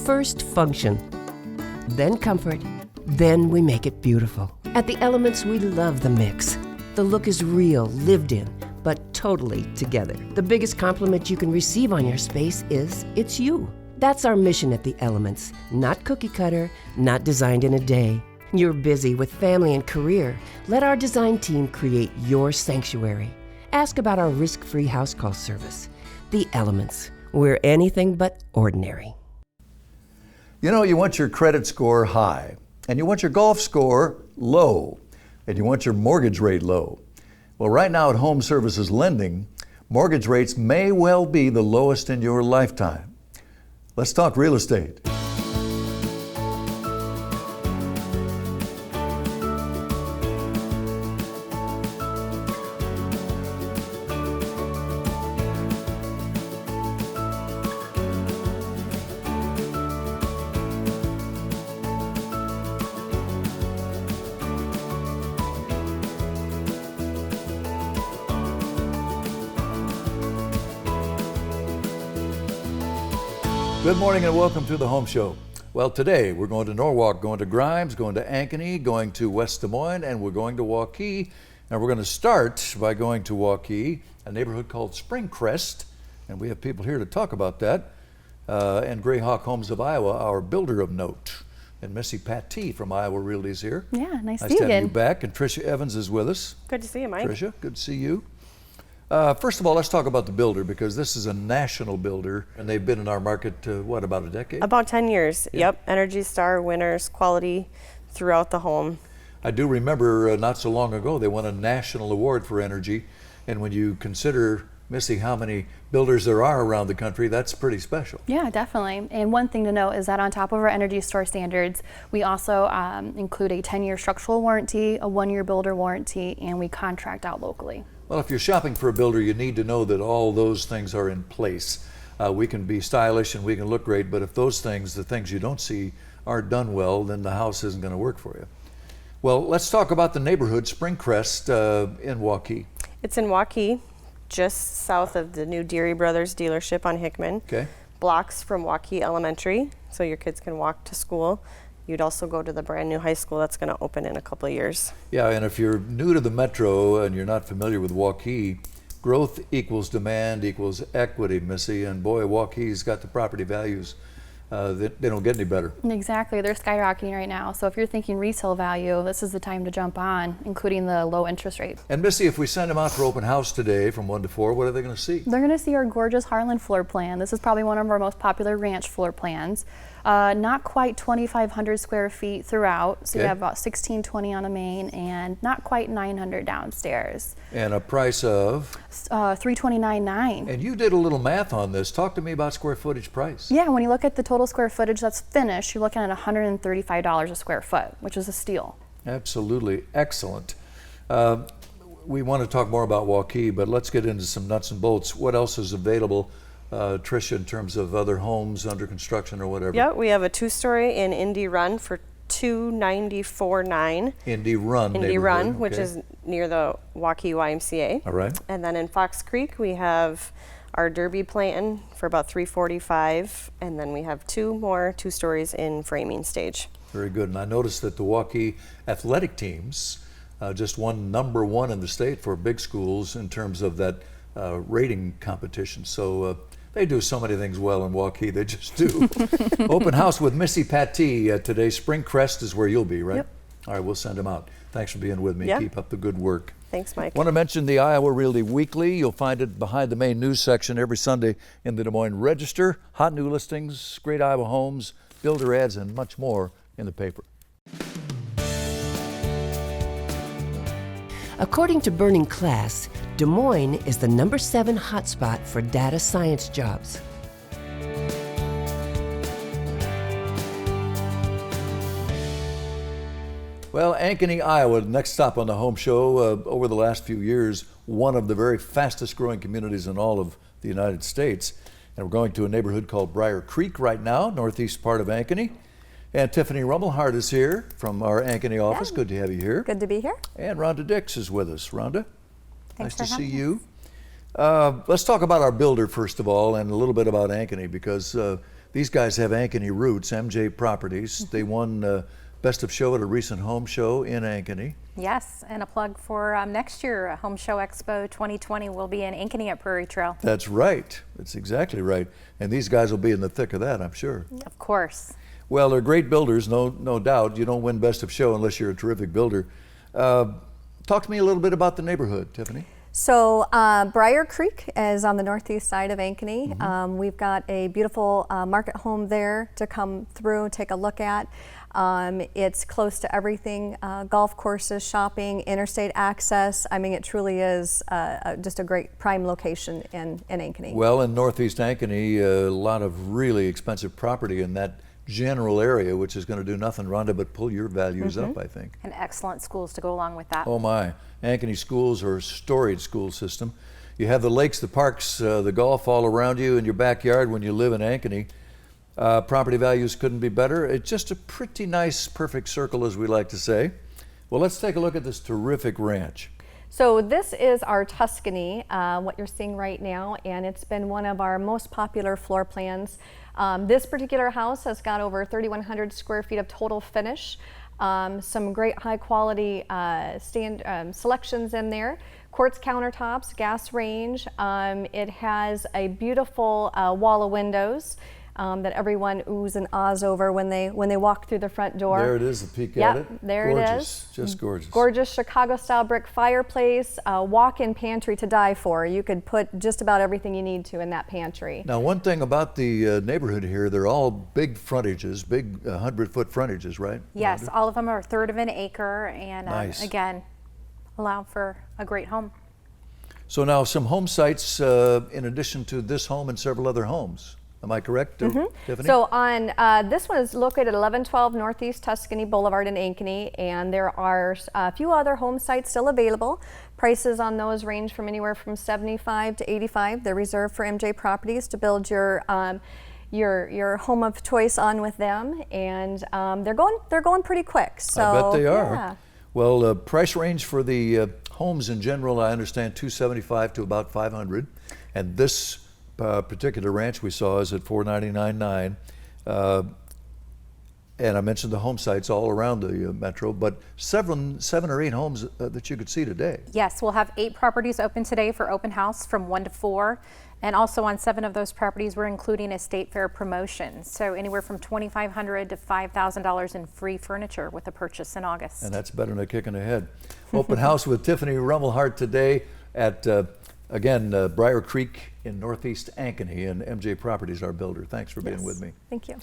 First function, then comfort, then we make it beautiful. At the Elements, we love the mix. The look is real, lived in, but totally together. The biggest compliment you can receive on your space is it's you. That's our mission at the Elements. Not cookie cutter, not designed in a day. You're busy with family and career. Let our design team create your sanctuary. Ask about our risk-free house call service. The Elements. We're anything but ordinary. You know, you want your credit score high, and you want your golf score low, and you want your mortgage rate low. Well, right now at Home Services Lending, mortgage rates may well be the lowest in your lifetime. Let's talk real estate. Good morning and welcome to the Home Show. Well, today we're going to Norwalk, going to Grimes, going to Ankeny, going to West Des Moines, and we're going to Waukee. And we're going to start by going to Waukee, a neighborhood called Springcrest, and we have people here to talk about that. And Greyhawk Homes of Iowa, our builder of note. And Missy Pattee from Iowa Realty is here. Yeah, nice to see you to have again. you back. And Tricia Evans is with us. Good to see you, Mike. Tricia, good to see you. First of all, let's talk about the builder, because this is a national builder, and they've been in our market, what, about a decade? About 10 years, Yeah. Yep. Energy Star winners, quality throughout the home. I do remember not so long ago, they won a national award for energy, and when you consider, Missy, how many builders there are around the country, that's pretty special. Yeah, definitely. And one thing to note is that on top of our Energy Store standards, we also include a 10-year structural warranty, a 1-year builder warranty, and we contract out locally. Well, if you're shopping for a builder, you need to know that all those things are in place. We can be stylish and we can look great, but if those things, the things you don't see, aren't done well, then the house isn't going to work for you. Well, let's talk about the neighborhood, Springcrest, in Waukee. It's in Waukee, just south of the new Deary Brothers dealership on Hickman. Okay. Blocks from Waukee Elementary, so your kids can walk to school. You'd also go to the brand new high school that's going to open in a couple of years. Yeah, and if you're new to the metro and you're not familiar with Waukee, growth equals demand equals equity, Missy, and boy, Waukee's got the property values. They don't get any better. Exactly, they're skyrocketing right now. So if you're thinking resale value, this is the time to jump on, including the low interest rate. And Missy, if we send them out for open house today from 1 to 4, what are they going to see? They're going to see our gorgeous Harlan floor plan. This is probably one of our most popular ranch floor plans. Not quite 2,500 square feet throughout, so Okay. you have about 1,620 on a main and not quite 900 downstairs. And a price of? $329,900. And you did a little math on this. Talk to me about square footage price. Yeah, when you look at the total square footage that's finished, you're looking at $135 a square foot, which is a steal. Absolutely excellent. We want to talk more about Waukee, but let's get into some nuts and bolts. What else is available, Tricia, in terms of other homes under construction or whatever? Yeah, we have a 2-story in Indy Run for $294,900. Indy Run Indy neighborhood, Run, which okay. is near the Waukee YMCA. All right. And then in Fox Creek, we have our Derby plan for about $345,000, and then we have 2 more 2-stories in framing stage. Very good. And I noticed that the Waukee athletic teams just won #1 in the state for big schools in terms of that rating competition. So they do so many things well in Waukee, they just do. Open house with Missy Pattee today. Springcrest is where you'll be, right? Yep. All right, we'll send them out. Thanks for being with me. Yeah. Keep up the good work. Thanks, Mike. Want to mention the Iowa Realty Weekly. You'll find it behind the main news section every Sunday in the Des Moines Register. Hot new listings, great Iowa homes, builder ads, and much more in the paper. According to Burning Class, Des Moines is the #7 hotspot for data science jobs. Well, Ankeny, Iowa, next stop on the Home Show. Over the last few years, one of the very fastest growing communities in all of the United States. And we're going to a neighborhood called Briar Creek right now, northeast part of Ankeny. And Tiffany Rummelhart is here from our Ankeny office. Yeah. Good to have you here. Good to be here. And Rhonda Dix is with us. Rhonda, Thanks nice for to see having you. Let's talk about our builder first of all, and a little bit about Ankeny, because these guys have Ankeny roots, MJ Properties. They won Best of Show at a recent home show in Ankeny. Yes, and a plug for next year, Home Show Expo 2020 will be in Ankeny at Prairie Trail. That's right. That's exactly right. And these guys will be in the thick of that, I'm sure. Of course. Well, they're great builders, no doubt. You don't win Best of Show unless you're a terrific builder. Talk to me a little bit about the neighborhood, Tiffany. So Briar Creek is on the northeast side of Ankeny. We've got a beautiful market home there to come through, take a look at. It's close to everything, golf courses, shopping, interstate access. I mean, it truly is just a great prime location in Ankeny. Well, in northeast Ankeny, a lot of really expensive property in that general area, which is going to do nothing, Rhonda, but pull your values up, I think. And excellent schools to go along with that. Oh my, Ankeny schools are a storied school system. You have the lakes, the parks, the golf all around you in your backyard when you live in Ankeny. Property values couldn't be better. It's just a pretty nice, perfect circle, as we like to say. Well, let's take a look at this terrific ranch. So this is our Tuscany, what you're seeing right now, and it's been one of our most popular floor plans. This particular house has got over 3,100 square feet of total finish. Some great high quality selections in there. Quartz countertops, gas range. It has a beautiful wall of windows that everyone oohs and ahs over when they walk through the front door. There it is, a peek at it. There gorgeous, it is. Just gorgeous. Gorgeous Chicago-style brick fireplace, walk-in pantry to die for. You could put just about everything you need to in that pantry. Now, one thing about the neighborhood here, they're all big frontages, big 100-foot frontages, right? Yes, all of them are a third of an acre, and Nice. again, allow for a great home. So now some home sites in addition to this home and several other homes. Am I correct, Tiffany? So on this one is located at 1112 Northeast Tuscany Boulevard in Ankeny, and there are a few other home sites still available. Prices on those range from anywhere from $75 to $85. They're reserved for MJ Properties to build your home of choice on with them, and they're going pretty quick. So I bet they are. Yeah. Well, price range for the homes in general, I understand $275 to about $500, and this particular ranch we saw is at $499.9. And I mentioned the home sites all around the metro, but 7 or 8 homes that you could see today. Yes, we'll have 8 properties open today for open house from 1 to 4. And also on 7 of those properties, we're including a state fair promotion. So anywhere from $2,500 to $5,000 in free furniture with a purchase in August. And that's better than a kick in the head. Open house with Tiffany Rummelhart today at, again, Briar Creek in Northeast Ankeny, and MJ Properties, our builder. Thanks for being with me. Thank you.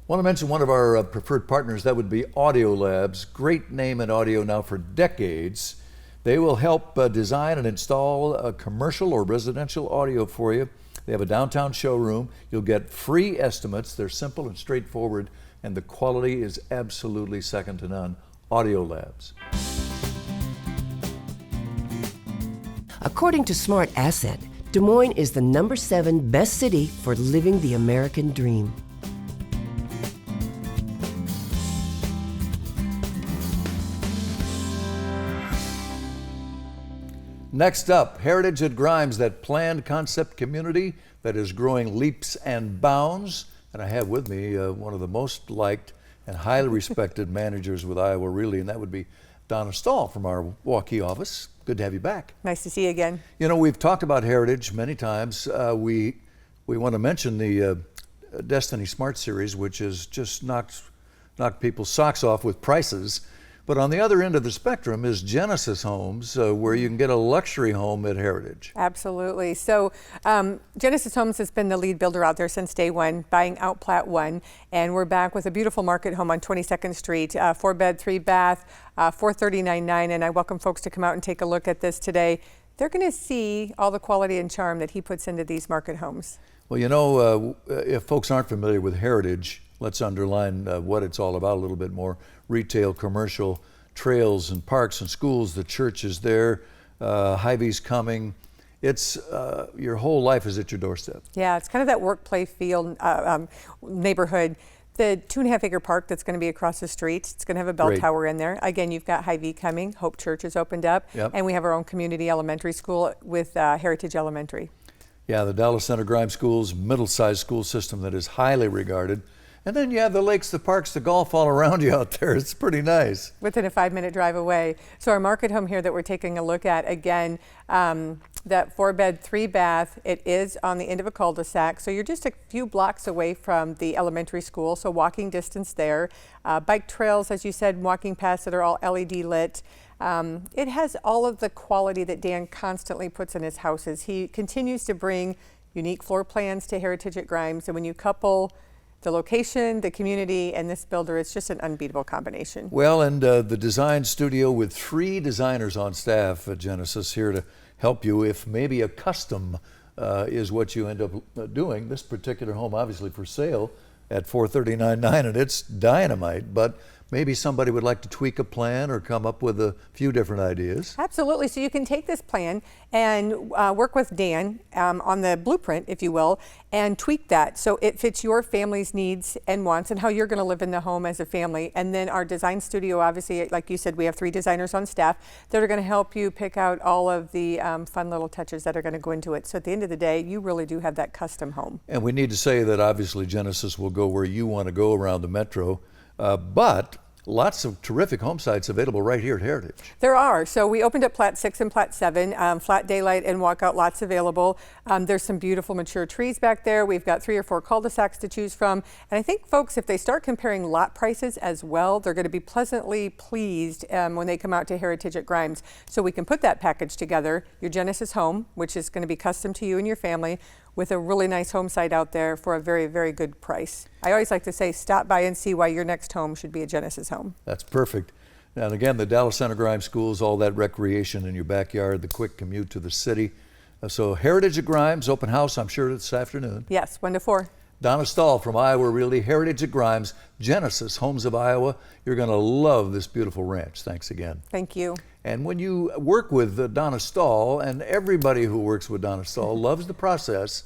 Want to mention one of our preferred partners, that would be Audio Labs. Great name in audio now for decades. They will help design and install a commercial or residential audio for you. They have a downtown showroom. You'll get free estimates. They're simple and straightforward, and the quality is absolutely second to none. Audio Labs. According to Smart Asset, Des Moines is the #7 best city for living the American dream. Next up, Heritage at Grimes, that planned concept community that is growing leaps and bounds. And I have with me one of the most liked and highly respected managers with Iowa Realty, and that would be Donna Stahl from our Waukee office. Good to have you back. Nice to see you again. You know, we've talked about Heritage many times. We want to mention the Destiny Smart Series, which has just knocked people's socks off with prices. But on the other end of the spectrum is Genesis Homes, where you can get a luxury home at Heritage. Absolutely. So Genesis Homes has been the lead builder out there since day one, buying out Plat 1. And we're back with a beautiful market home on 22nd Street, 4-bed, 3-bath, $439.9. And I welcome folks to come out and take a look at this today. They're going to see all the quality and charm that he puts into these market homes. Well, you know, if folks aren't familiar with Heritage, let's underline what it's all about a little bit more. Retail, commercial, trails and parks and schools, the church is there, Hy-Vee's coming. It's your whole life is at your doorstep. Yeah, it's kind of that work, play, field neighborhood. The 2.5-acre park that's going to be across the street, it's going to have a bell Great. tower in there. Again, you've got Hy-Vee coming, Hope Church has opened up, Yep. and we have our own community elementary school with Heritage Elementary. Yeah, the Dallas Center Grimes Schools, middle-sized school system that is highly regarded. And then you have the lakes, the parks, the golf all around you out there. It's pretty nice. Within a 5-minute drive away. So our market home here that we're taking a look at, again, that 4-bed, 3-bath, it is on the end of a cul-de-sac. So you're just a few blocks away from the elementary school, so walking distance there. Bike trails, as you said, walking paths that are all LED lit. It has all of the quality that Dan constantly puts in his houses. He continues to bring unique floor plans to Heritage at Grimes, and when you couple the location, the community, and this builder, it's just an unbeatable combination. Well, and the design studio with 3 designers on staff at Genesis here to help you if maybe a custom is what you end up doing. This particular home obviously for sale at $439,900, and it's dynamite, but maybe somebody would like to tweak a plan or come up with a few different ideas. Absolutely. So you can take this plan and work with Dan on the blueprint, if you will, and tweak that so it fits your family's needs and wants and how you're going to live in the home as a family. And then our design studio, obviously, like you said, we have 3 designers on staff that are going to help you pick out all of the fun little touches that are going to go into it. So at the end of the day, you really do have that custom home. And we need to say that obviously Genesis will go where you want to go around the metro. But lots of terrific home sites available right here at Heritage. There are. So we opened up Plat 6 and Plat 7, flat daylight and walkout lots available. There's some beautiful mature trees back there. We've got 3 or 4 cul-de-sacs to choose from. And I think folks, if they start comparing lot prices as well, they're going to be pleasantly pleased when they come out to Heritage at Grimes. So we can put that package together, your Genesis home, which is going to be custom to you and your family, with a really nice home site out there for a very, very good price. I always like to say, stop by and see why your next home should be a Genesis home. That's perfect. And again, the Dallas Center Grimes Schools, all that recreation in your backyard, the quick commute to the city. So Heritage at Grimes, open house, I'm sure this afternoon. Yes, 1 to 4. Donna Stahl from Iowa Realty, Heritage at Grimes, Genesis Homes of Iowa. You're going to love this beautiful ranch. Thanks again. Thank you. And when you work with Donna Stahl, and everybody who works with Donna Stahl loves the process,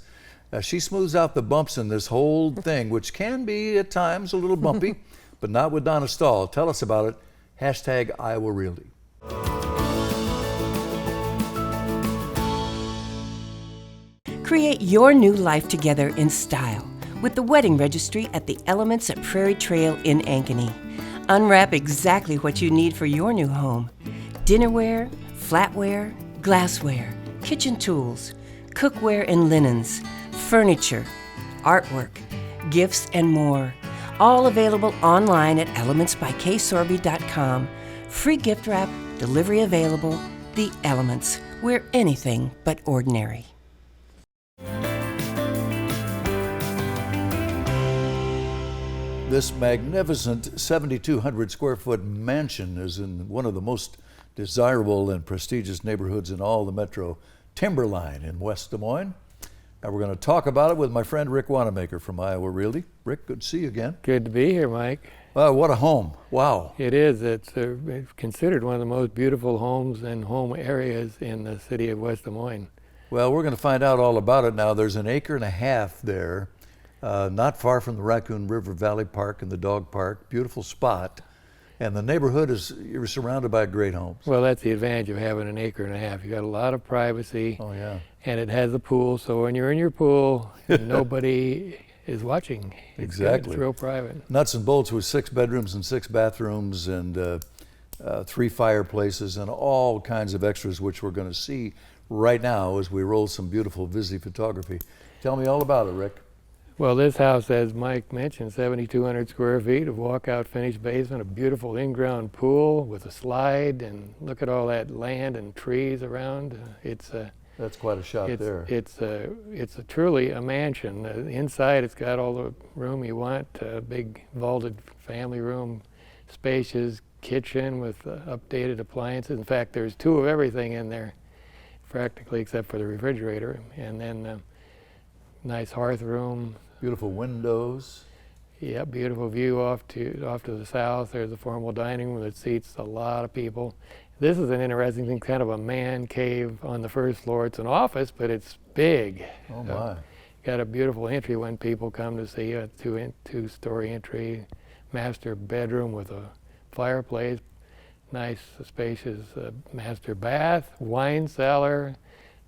she smooths out the bumps in this whole thing, which can be at times a little bumpy, but not with Donna Stahl. Tell us about it. Hashtag Iowa Realty. Create your new life together in style with the wedding registry at the Elements at Prairie Trail in Ankeny. Unwrap exactly what you need for your new home. Dinnerware, flatware, glassware, kitchen tools, cookware and linens, furniture, artwork, gifts, and more. All available online at elementsbyksorby.com. Free gift wrap, delivery available. The Elements, we're anything but ordinary. This magnificent 7,200 square foot mansion is in one of the most desirable and prestigious neighborhoods in all the metro, Timberline in West Des Moines. Now we're going to talk about it with my friend Rick Wanamaker from Iowa Realty. Rick, good to see you again. Good to be here, Mike. What a home. Wow. It is. It's considered one of the most beautiful homes and home areas in the city of West Des Moines. Well, we're going to find out all about it now. There's an acre and a half there, not far from the Raccoon River Valley Park and the dog park. Beautiful spot. And the neighborhood you're surrounded by great homes. Well, that's the advantage of having an acre and a half. You got a lot of privacy. Oh, yeah. And it has a pool, so when you're in your pool, nobody is watching. Exactly. It's real private. Nuts and bolts with 6 bedrooms and 6 bathrooms and 3 fireplaces and all kinds of extras, which we're going to see right now as we roll some beautiful Visi photography. Tell me all about it, Rick. Well, this house, as Mike mentioned, 7,200 square feet of walkout finished basement, a beautiful in-ground pool with a slide, and look at all that land and trees around. That's quite a shot there. It's truly a mansion. Inside, it's got all the room you want. Big vaulted family room, spacious kitchen with updated appliances. In fact, there's 2 of everything in there, practically except for the refrigerator. And then nice hearth room. Beautiful windows. Yeah, beautiful view off to the south. There's a formal dining room that seats a lot of people. This is an interesting thing, kind of a man cave on the first floor. It's an office, but it's big. Oh my. Got a beautiful entry when people come to see a 2-story entry, master bedroom with a fireplace, nice spacious master bath, wine cellar,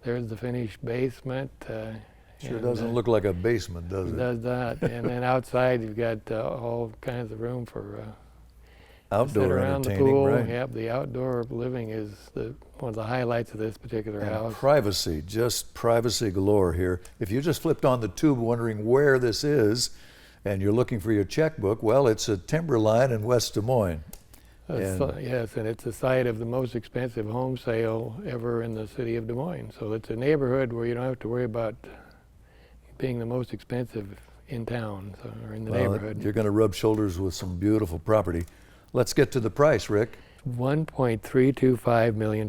There's the finished basement. Sure and, doesn't look like a basement, does It it? does not. And then outside you've got all kinds of room for sit Outdoor around the entertaining, pool. right? Yep, the outdoor living is one of the highlights of this particular And house. privacy, just privacy galore here. If you just flipped on the tube wondering where this is and you're looking for your checkbook, well, it's a timberline in West Des Moines. Yes, and it's the site of the most expensive home sale ever in the city of Des Moines. So it's a neighborhood where you don't have to worry about being the most expensive in town or in the neighborhood. You're going to rub shoulders with some beautiful property. Let's get to the price, Rick. $1.325 million.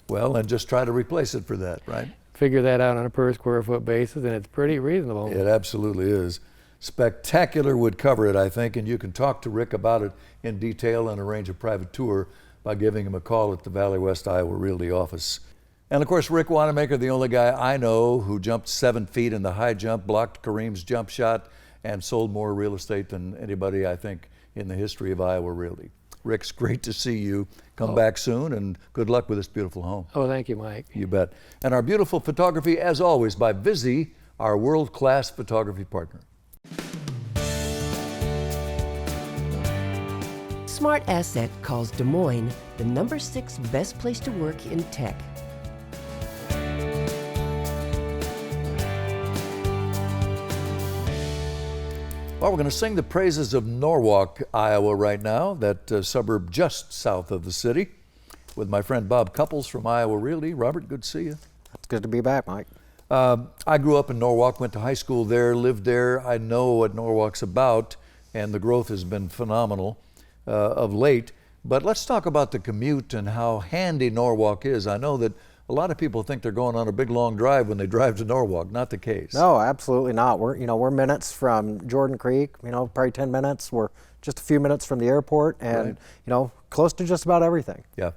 Well, and just try to replace it for that, right? Figure that out on a per square foot basis, and it's pretty reasonable. It absolutely is. Spectacular would cover it, I think, and you can talk to Rick about it in detail and arrange a private tour by giving him a call at the Valley West Iowa Realty office. And of course, Rick Wanamaker, the only guy I know who jumped 7 feet in the high jump, blocked Kareem's jump shot, and sold more real estate than anybody, I think, in the history of Iowa Realty. Rick's great to see you. Come back soon, and good luck with this beautiful home. Oh, thank you, Mike. You bet. And our beautiful photography, as always, by Vizzy, our world-class photography partner. Smart Asset calls Des Moines the #6 best place to work in tech. Well, we're going to sing the praises of Norwalk, Iowa right now, that suburb just south of the city, with my friend Bob Couples from Iowa Realty. Robert, good to see you. It's good to be back, Mike. I grew up in Norwalk, went to high school there, lived there. I know what Norwalk's about, and the growth has been phenomenal of late. But let's talk about the commute and how handy Norwalk is. I know that a lot of people think they're going on a big long drive when they drive to Norwalk. Not the case. No, absolutely not. We're minutes from Jordan Creek. Probably 10 minutes. We're just a few minutes from the airport, and close to just about everything. Yeah.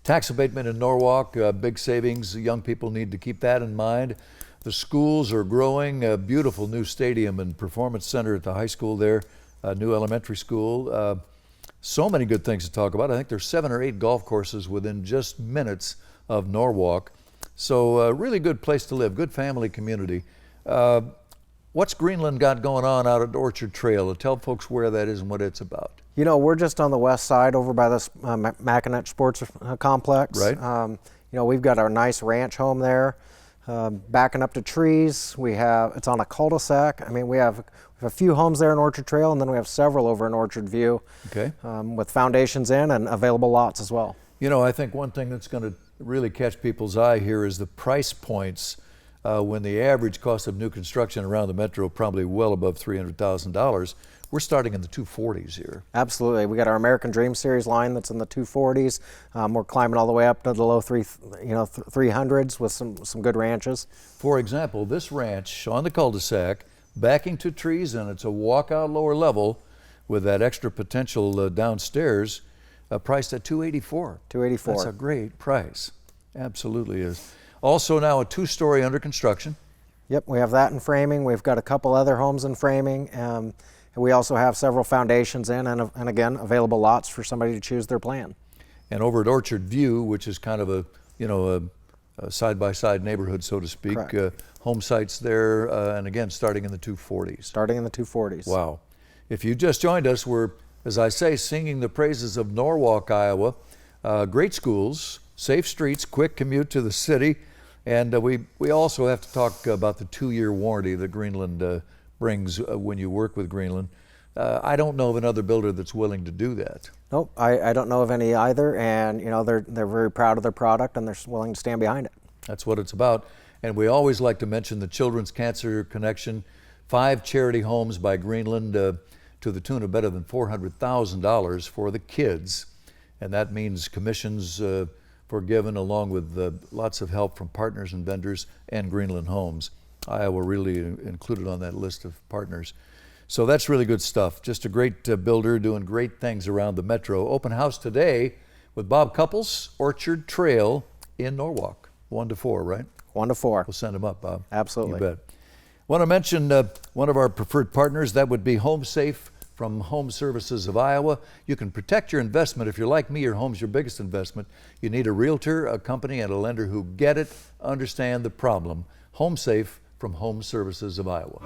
Tax abatement in Norwalk, big savings. Young people need to keep that in mind. The schools are growing. A beautiful new stadium and performance center at the high school there, a new elementary school. So many good things to talk about. I think there's 7 or 8 golf courses within just minutes of Norwalk. So a really good place to live, good family community. What's Greenland got going on out at Orchard Trail? Tell folks where that is and what it's about. We're just on the west side over by this Mackinac Sports Complex. Right. We've got our nice ranch home there. Backing up to trees, it's on a cul-de-sac. We have a few homes there in Orchard Trail, and then we have several over in Orchard View. Okay. With foundations in and available lots as well. I think one thing that's going to really catch people's eye here is the price points. When the average cost of new construction around the metro probably well above $300,000, we're starting in the 240s here. Absolutely. We got our American Dream Series line that's in the 240s. We're climbing all the way up to the low 300s with some good ranches. For example, this ranch on the cul-de-sac, backing to trees, and it's a walkout lower level with that extra potential downstairs, priced at $284. $284. That's a great price. Absolutely is. Also now a 2-story under construction. Yep, we have that in framing. We've got a couple other homes in framing. And we also have several foundations in and again, available lots for somebody to choose their plan. And over at Orchard View, which is kind of a side-by-side neighborhood, so to speak, home sites there, and again, starting in the 240s. Starting in the 240s. Wow. If you just joined us, we're, as I say, singing the praises of Norwalk, Iowa. Great schools, safe streets, quick commute to the city, and we also have to talk about the 2-year warranty that Greenland brings when you work with Greenland. I don't know of another builder that's willing to do that. Nope, I don't know of any either, and they're very proud of their product and they're willing to stand behind it. That's what it's about. And we always like to mention the Children's Cancer Connection, 5 charity homes by Greenland to the tune of better than $400,000 for the kids. And that means commissions forgiven, along with lots of help from partners and vendors and Greenland Homes. Iowa really included on that list of partners. So that's really good stuff. Just a great builder doing great things around the metro. Open house today with Bob Couples, Orchard Trail in Norwalk. 1 to 4, right? 1 to 4. We'll send them up, Bob. Absolutely. You bet. Want to mention one of our preferred partners. That would be Home Safe from Home Services of Iowa. You can protect your investment. If you're like me, your home's your biggest investment. You need a realtor, a company, and a lender who get it, understand the problem. Home Safe from Home Services of Iowa.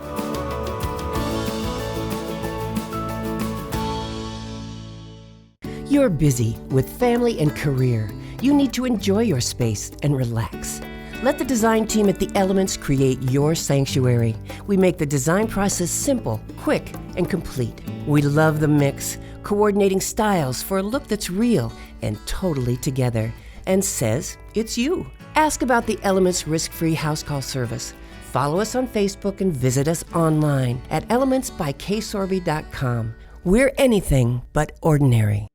You're busy with family and career. You need to enjoy your space and relax. Let the design team at The Elements create your sanctuary. We make the design process simple, quick, and complete. We love the mix, coordinating styles for a look that's real and totally together, and says it's you. Ask about The Elements risk-free house call service. Follow us on Facebook and visit us online at elementsbyksorby.com. We're anything but ordinary.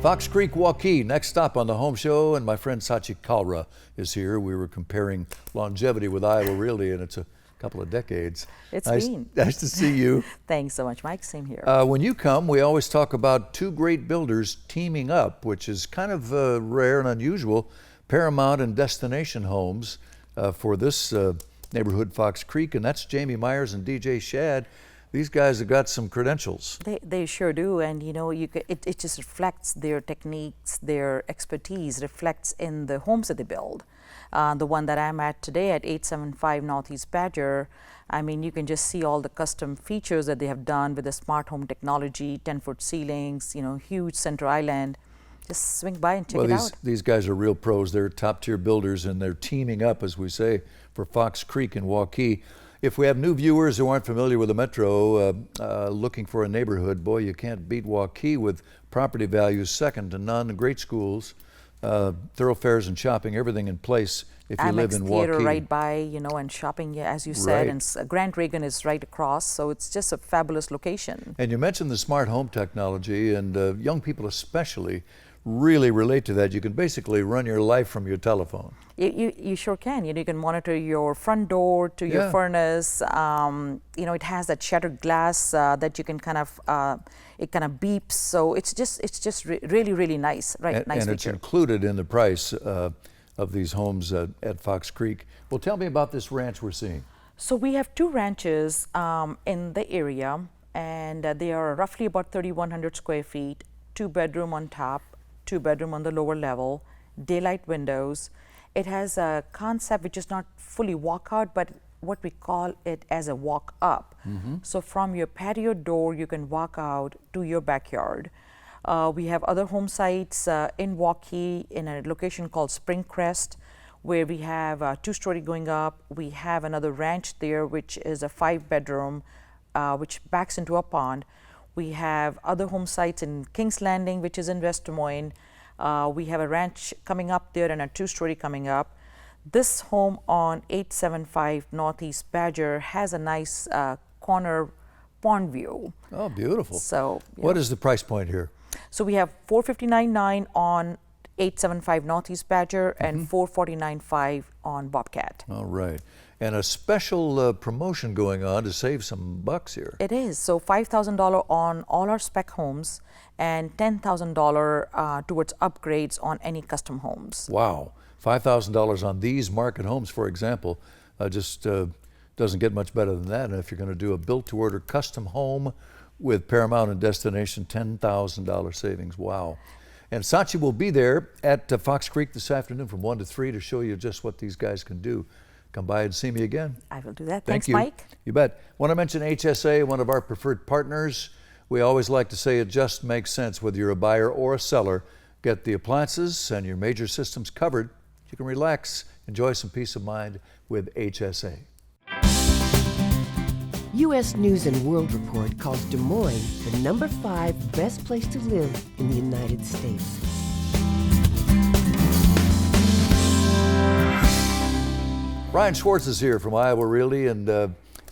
Fox Creek, Waukee, next stop on the Home Show, and my friend Sachi Kalra is here. We were comparing longevity with Iowa Realty, and it's a couple of decades. It's nice to see you. Thanks so much, Mike. Same here. When you come, we always talk about two great builders teaming up, which is kind of rare and unusual. Paramount and Destination Homes for this neighborhood, Fox Creek, and that's Jamie Myers and DJ Shad. These guys have got some credentials. They sure do, and you know, it just reflects their techniques, their expertise reflects in the homes that they build. The one that I'm at today at 875 Northeast Badger, I mean, you can just see all the custom features that they have done with the smart home technology, 10-foot ceilings, you know, huge center island. Just swing by and check it out. These guys are real pros. They're top-tier builders, and they're teaming up, as we say, for Fox Creek and Waukee. If we have new viewers who aren't familiar with the metro, looking for a neighborhood, boy, you can't beat Waukee with property values second to none, great schools, thoroughfares and shopping, everything in place if you live in Waukee. Theater right by, you know, and shopping, as you said, and Grant Reagan is right across, so it's just a fabulous location. And you mentioned the smart home technology, and young people especially really relate to that. You can basically run your life from your telephone. You sure can. You know, you can monitor your front door to your furnace. You know, it has that shattered glass that you can kind of it kind of beeps. So it's just really nice. Nice and feature. It's included in the price of these homes at Fox Creek. Well, tell me about this ranch we're seeing. So we have two ranches in the area, and they are roughly about 3,100 square feet, 2-bedroom on top, 2-bedroom on the lower level, daylight windows. It has a concept which is not fully walkout, but what we call it as a walk up. So from your patio door, you can walk out to your backyard. We have other home sites in Waukee in a location called Spring Crest, where we have a 2-story going up. We have another ranch there, which is a 5-bedroom, which backs into a pond. We have other home sites in Kings Landing, which is in West Des Moines. We have a ranch coming up there and a 2-story coming up. This home on 875 Northeast Badger has a nice corner pond view. Oh, beautiful. So, what is the price point here? So we have $459,900 on 875 Northeast Badger and $449,500 on Bobcat. All right. And a special promotion going on to save some bucks here. It is. So $5,000 on all our spec homes and $10,000 towards upgrades on any custom homes. Wow. $5,000 on these market homes, for example, just doesn't get much better than that. And if you're going to do a built-to-order custom home with Paramount and Destination, $10,000 savings. Wow. And Sachi will be there at Fox Creek this afternoon from 1 to 3 to show you just what these guys can do. Come by and see me again. I will do that. Thank Thanks, you. Mike. You bet. Want to mention HSA, one of our preferred partners. We always like to say it just makes sense whether you're a buyer or a seller. Get the appliances and your major systems covered. You can relax, enjoy some peace of mind with HSA. U.S. News and World Report calls Des Moines the #5 best place to live in the United States. Brian Schwartz is here from Iowa Realty, and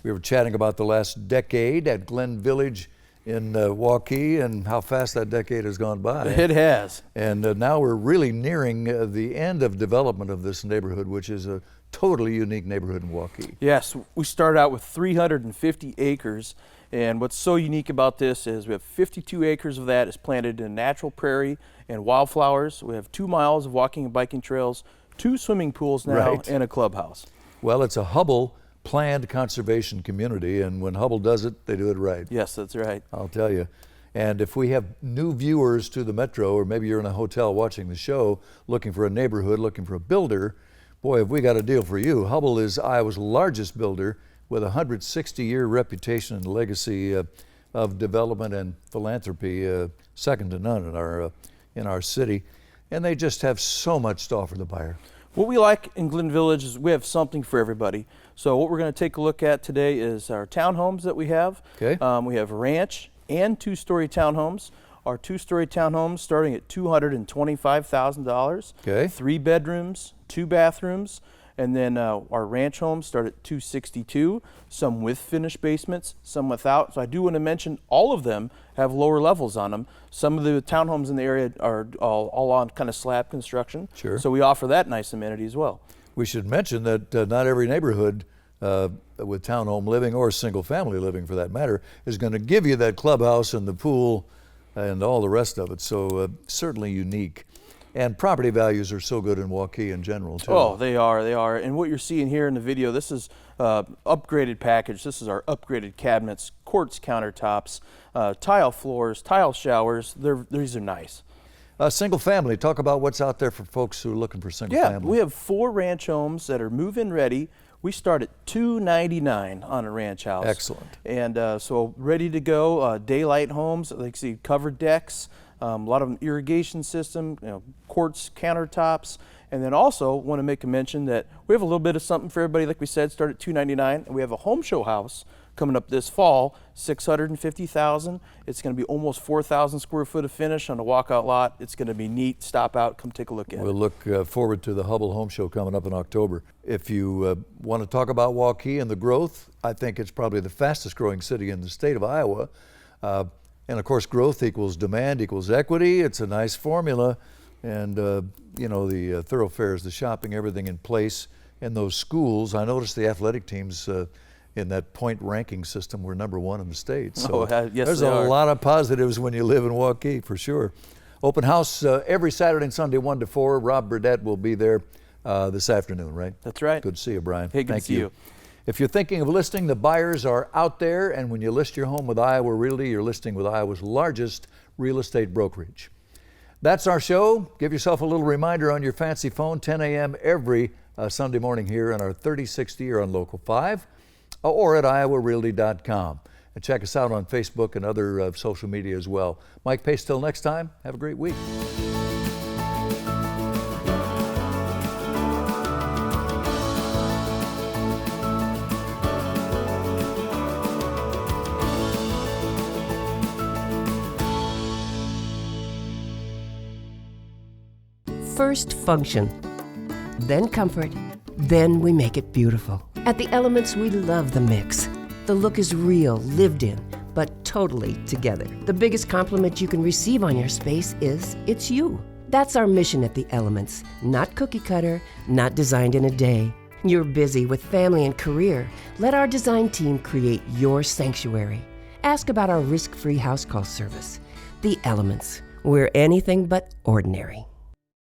we were chatting about the last decade at Glen Village in Waukee and how fast that decade has gone by. It has. And now we're really nearing the end of development of this neighborhood, which is a totally unique neighborhood in Waukee. Yes, we started out with 350 acres, and what's so unique about this is we have 52 acres of that is planted in natural prairie and wildflowers. We have 2 miles of walking and biking trails, 2 swimming pools now, and a clubhouse. Well, it's a Hubble planned conservation community, and when Hubble does it, they do it right. Yes, that's right. I'll tell you. And if we have new viewers to the Metro, or maybe you're in a hotel watching the show, looking for a neighborhood, looking for a builder, boy, have we got a deal for you. Hubble is Iowa's largest builder with a 160-year reputation and legacy of development and philanthropy, second to none in our city. And they just have so much to offer the buyer. What we like in Glen Village is we have something for everybody. So what we're going to take a look at today is our townhomes that we have. Okay. We have ranch and two-story townhomes. Our two-story townhomes starting at $225,000. Okay. 3 bedrooms, 2 bathrooms, and then our ranch homes start at $262,000. Some with finished basements, some without. So I do want to mention all of them have lower levels on them. Some of the townhomes in the area are all on kind of slab construction. Sure. So we offer that nice amenity as well. We should mention that not every neighborhood with townhome living or single family living for that matter is going to give you that clubhouse and the pool and all the rest of it. So certainly unique. And property values are so good in Waukee in general too. Oh, they are. And what you're seeing here in the video, this is upgraded package. This is our upgraded cabinets, quartz countertops, tile floors, tile showers. These are nice. Single family, talk about what's out there for folks who are looking for single Yeah, family. we have 4 ranch homes that are move-in ready. We start at $299 on a ranch house. Excellent. And so ready to go. Daylight homes, like you see, covered decks, a lot of them irrigation system, quartz countertops. And then also want to make a mention that we have a little bit of something for everybody. Like we said, start at $299, and we have a home show house coming up this fall, $650,000. It's going to be almost 4,000 square foot of finish on a walkout lot. It's going to be neat. Stop out, come take a look at it. We'll look forward to the Hubble Home Show coming up in October. If you want to talk about Waukee and the growth, I think it's probably the fastest growing city in the state of Iowa. And of course, growth equals demand equals equity. It's a nice formula. And the thoroughfares, the shopping, everything in place. And those schools, I noticed the athletic teams in that point ranking system were #1 in the state. So yes, there's a lot of positives when you live in Waukee, for sure. Open house every Saturday and Sunday, 1 to 4. Rob Burdett will be there this afternoon, right? That's right. Good to see you, Brian. Hey, good to see you. If you're thinking of listing, the buyers are out there, and when you list your home with Iowa Realty, you're listing with Iowa's largest real estate brokerage. That's our show. Give yourself a little reminder on your fancy phone, 10 a.m. every Sunday morning here in our 36th year on Local 5 or at iowarealty.com. And check us out on Facebook and other social media as well. Mike Pace, till next time, have a great week. First function, then comfort, then we make it beautiful. At the Elements, we love the mix. The look is real, lived in, but totally together. The biggest compliment you can receive on your space is it's you. That's our mission at the Elements. Not cookie cutter, not designed in a day. You're busy with family and career. Let our design team create your sanctuary. Ask about our risk-free house call service. The Elements. We're anything but ordinary.